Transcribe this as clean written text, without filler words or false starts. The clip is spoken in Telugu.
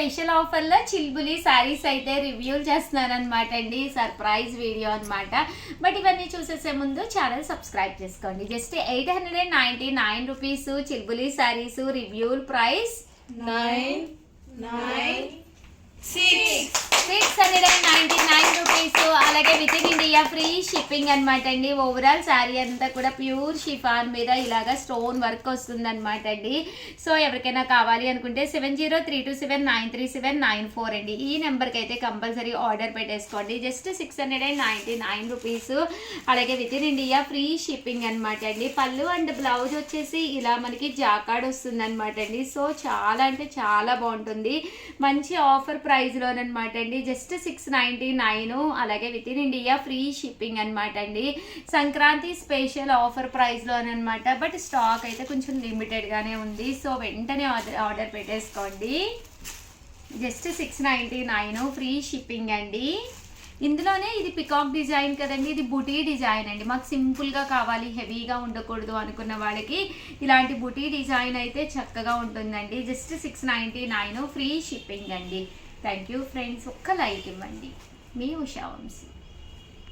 స్పెషల్ ఆఫర్లో చిల్బులి శారీస్ అయితే రివ్యూలు చేస్తున్నారనమాట అండి. సర్ప్రైజ్ వీడియో అనమాట. బట్ ఇవన్నీ చూసేసే ముందు ఛానల్ సబ్స్క్రైబ్ చేసుకోండి. జస్ట్ 899 రూపీస్ చిల్బులి శారీస్. రివ్యూల్ ప్రైస్ 699 రూపీస్. అలాగే within India free shipping అనమాట అండి. ఓవరాల్ శారీ అంతా కూడా ప్యూర్ షిఫాన్ మీద ఇలాగా స్టోన్ వర్క్ వస్తుంది అనమాట అండి. సో ఎవరికైనా కావాలి అనుకుంటే 7032793794 అండి. ఈ నెంబర్కి అయితే కంపల్సరీ ఆర్డర్ పెట్టేసుకోండి. Just 699 rupees. అలాగే within India free shipping అనమాట అండి. పళ్ళు అండ్ బ్లౌజ్ వచ్చేసి ఇలా మనకి జాకాడ్ వస్తుంది అనమాట అండి. సో చాలా అంటే చాలా బాగుంటుంది. మంచి ఆఫర్ ప్రైస్లోనమాట అండి. జస్ట్ 699. అలాగే within India free shipping అనమాట అండి. సంక్రాంతి స్పెషల్ ఆఫర్ ప్రైస్లోనమాట. బట్ స్టాక్ అయితే కొంచెం లిమిటెడ్గానే ఉంది. సో వెంటనే ఆర్డర్ పెట్టేసుకోండి. జస్ట్ 699 ఫ్రీ షిప్పింగ్ అండి. ఇందులోనే ఇది పికాక్ డిజైన్ కదండి, ఇది బుటీ డిజైన్ అండి. మాకు సింపుల్గా కావాలి, హెవీగా ఉండకూడదు అనుకున్న వాళ్ళకి ఇలాంటి బుటీ డిజైన్ అయితే చక్కగా ఉంటుందండి. జస్ట్ 699 ఫ్రీ షిప్పింగ్ అండి. Thank you friends. ఒక్క లైక్ ఇవ్వండి. మీ ఉషా వంశీ.